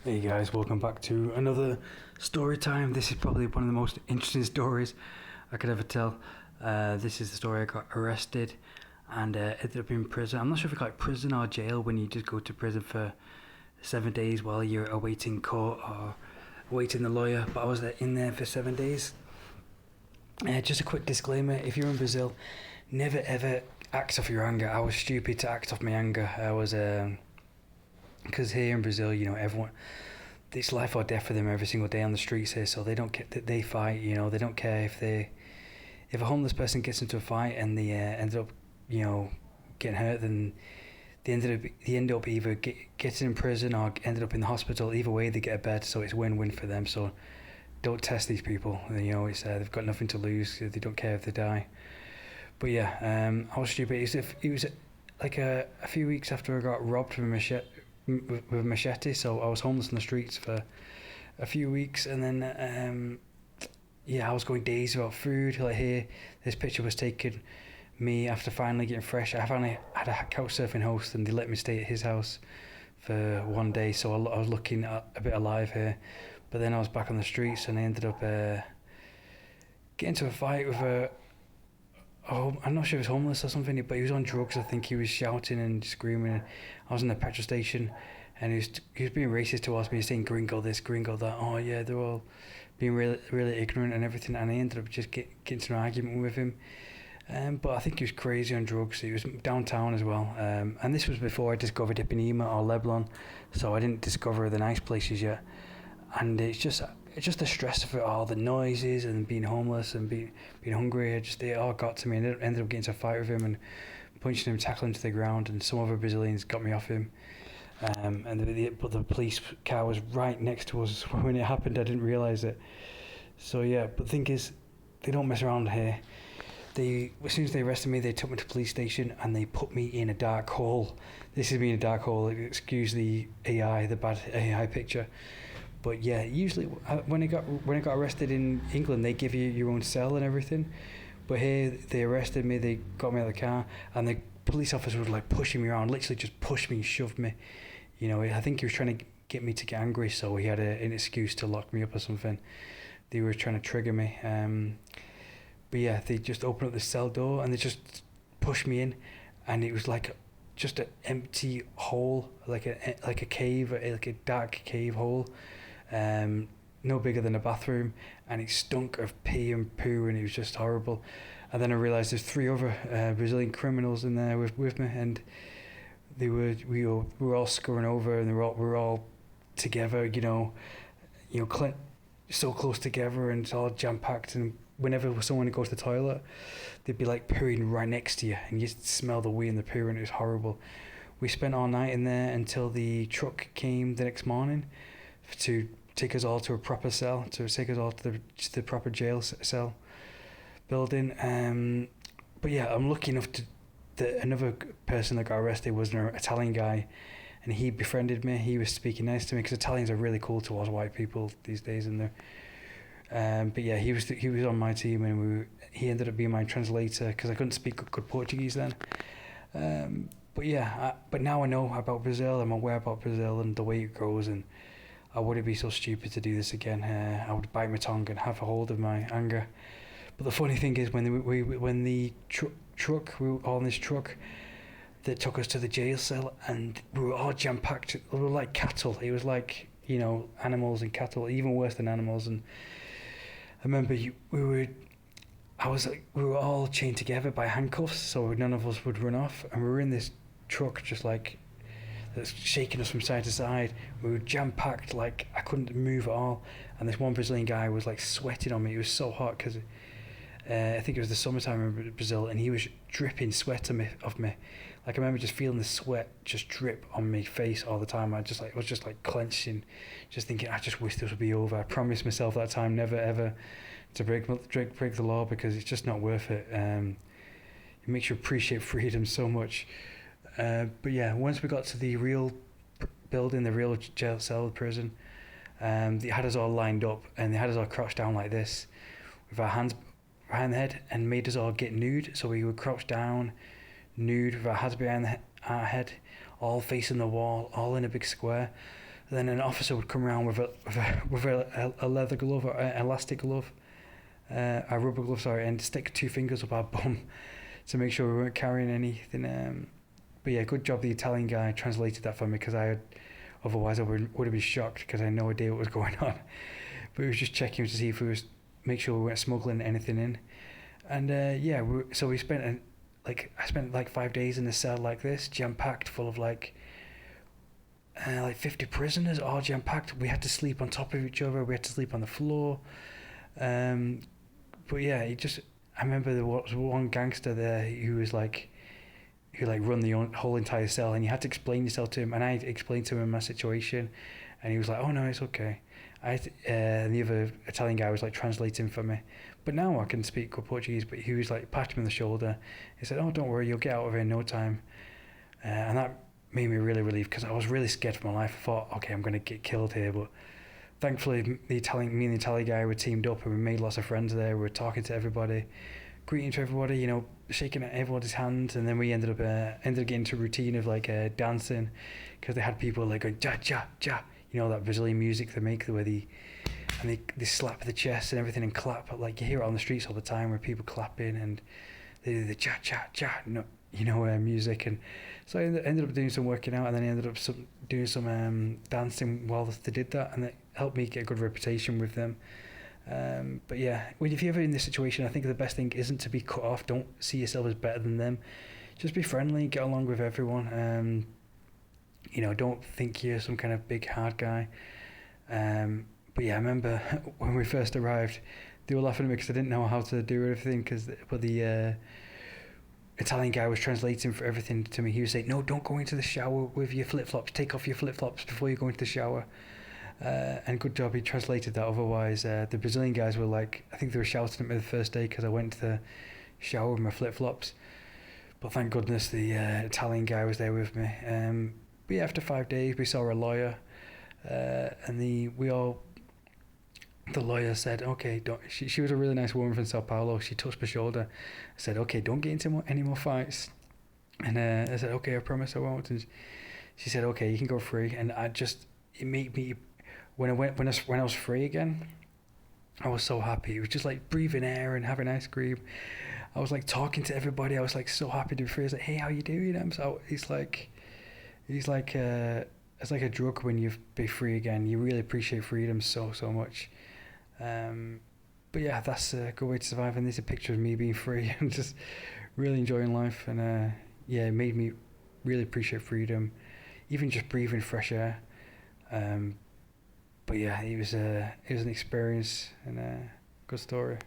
Hey guys, welcome back to another story time. This is probably one of the most interesting stories I could ever tell. This is the story I got arrested and ended up in prison. I'm not sure if it's like prison or jail when you just go to prison for 7 days while you're awaiting court or awaiting the lawyer, but I was in there for 7 days. Just a quick disclaimer, if you're in Brazil, never ever act off your anger. I was stupid to act off my anger. I was... because here in Brazil, everyone, it's life or death for them every single day on the streets here. So they don't get, they fight. They don't care if a homeless person gets into a fight and they ended up, getting hurt, then they end up either getting in prison or ended up in the hospital. Either way, they get a bed, so it's win-win for them. So don't test these people. It's they've got nothing to lose. They don't care if they die. But yeah, I was stupid. It was like a few weeks after I got robbed with a machete, so I was homeless in the streets for a few weeks, and then I was going days without food. Like here, this picture was taken me after finally getting fresh. I finally had a couch surfing host, and they let me stay at his house for one day, so I was looking a bit alive here. But then I was back on the streets, and I ended up getting into a fight with I'm not sure if he was homeless or something, but he was on drugs. I think he was shouting and screaming. I was in the petrol station, and he was being racist towards me, saying "gringo this, gringo that." Oh yeah, they're all being really, really ignorant and everything. And I ended up just getting into an argument with him. But I think he was crazy on drugs. He was downtown as well. And this was before I discovered Ipanema or Leblon, so I didn't discover the nice places yet. And it's just the stress of it all, the noises and being homeless and being hungry. It all got to me, and ended up getting into a fight with him and punching him, tackling him to the ground. And some other Brazilians got me off him. But the police car was right next to us when it happened. I didn't realise it. So yeah, but the thing is, they don't mess around here. As soon as they arrested me, they took me to the police station and they put me in a dark hole. This is me in a dark hole. Excuse the bad AI picture. But yeah, usually when I got arrested in England, they give you your own cell and everything. But here, they arrested me, they got me out of the car, and the police officer was like pushing me around, literally just pushed me, shoved me. I think he was trying to get me to get angry, so he had an excuse to lock me up or something. They were trying to trigger me. But yeah, they just opened up the cell door and they just pushed me in, and it was like just an empty hole, like a cave, like a dark cave hole. No bigger than a bathroom, and it stunk of pee and poo, and it was just horrible. And then I realised there's 3 other Brazilian criminals in there with me, and we were all scurrying over, and we were all together, so close together, and it's all jam packed. And whenever someone would go to the toilet, they'd be like pooing right next to you, and you just smell the wee and the poo, and it was horrible. We spent all night in there until the truck came the next morning to take us all to a proper cell, to take us all to the proper jail cell building. But yeah, I'm lucky enough that another person that got arrested was an Italian guy, and he befriended me. He was speaking nice to me, because Italians are really cool towards white people these days, and but yeah, he was on my team, and he ended up being my translator, because I couldn't speak good Portuguese then. But yeah, but now I know about Brazil. I'm aware about Brazil and the way it goes, and I wouldn't be so stupid to do this again. I would bite my tongue and have a hold of my anger. But the funny thing is, when the truck, we were all in this truck that took us to the jail cell, and we were all jam-packed. We were like cattle. It was like, animals and cattle, even worse than animals. And I remember we were all chained together by handcuffs, so none of us would run off. And we were in this truck just like that's shaking us from side to side. We were jam-packed, like I couldn't move at all. And this one Brazilian guy was like sweating on me. It was so hot, because I think it was the summertime in Brazil, and he was dripping sweat off me. Like I remember just feeling the sweat just drip on my face all the time. I was just clenching, just thinking, I just wish this would be over. I promised myself that time never ever to break the law, because it's just not worth it. It makes you appreciate freedom so much. But yeah, once we got to the real building, the real jail cell, prison, they had us all lined up, and they had us all crouched down like this, with our hands behind the head, and made us all get nude. So we would crouch down, nude, with our hands behind our head, all facing the wall, all in a big square. And then an officer would come around with a leather glove or an elastic glove, a rubber glove, sorry, and stick 2 fingers up our bum to make sure we weren't carrying anything. But yeah, good job the Italian guy translated that for me, because otherwise I would have been shocked, because I had no idea what was going on. But he was just checking to see if make sure we weren't smuggling anything in. And so we spent I spent like 5 days in a cell like this, jam packed, full of like 50 prisoners, all jam packed. We had to sleep on top of each other. We had to sleep on the floor. But yeah, I remember there was one gangster there who run the whole entire cell, and you had to explain yourself to him. And I explained to him my situation, and he was like, "Oh no, it's okay." And the other Italian guy was like translating for me. But now I can speak good Portuguese. But he was like patting me on the shoulder. He said, "Oh, don't worry, you'll get out of here in no time." And that made me really relieved, because I was really scared for my life. I thought, okay, I'm going to get killed here. But thankfully, me and the Italian guy were teamed up, and we made lots of friends there. We were talking to everybody, greeting to everybody, shaking everybody's hands. And then we ended up getting into a routine of dancing, because they had people like going ja ja ja, that Brazilian music they make where they slap the chest and everything and clap. Like you hear it on the streets all the time, where people clapping and they do the ja ja ja, music. And so I ended up doing some working out, and then I ended up doing some dancing while they did that, and it helped me get a good reputation with them. But yeah, if you're ever in this situation, I think the best thing isn't to be cut off. Don't see yourself as better than them. Just be friendly, get along with everyone. Don't think you're some kind of big hard guy. But yeah, I remember when we first arrived, they were laughing at me because I didn't know how to do everything. But the Italian guy was translating for everything to me. He was saying, "No, don't go into the shower with your flip-flops. Take off your flip-flops before you go into the shower." And good job he translated that. Otherwise, the Brazilian guys were like, I think they were shouting at me the first day because I went to the shower with my flip-flops. But thank goodness the Italian guy was there with me. But yeah, after 5 days, we saw a lawyer, and the lawyer said, "Okay, don't." She was a really nice woman from Sao Paulo. She touched my shoulder, said, "Okay, don't get into any more fights." And I said, "Okay, I promise I won't." And she said, "Okay, you can go free." And it made me, when I was free again, I was so happy. It was just like breathing air and having ice cream. I was like talking to everybody. I was like so happy to be free. I was like, "Hey, how you doing?" It's like a drug when you be free again. You really appreciate freedom so much. But yeah, that's a good way to survive. And there's a picture of me being free and just really enjoying life. And it made me really appreciate freedom, even just breathing fresh air. But yeah, it was an experience and a good story.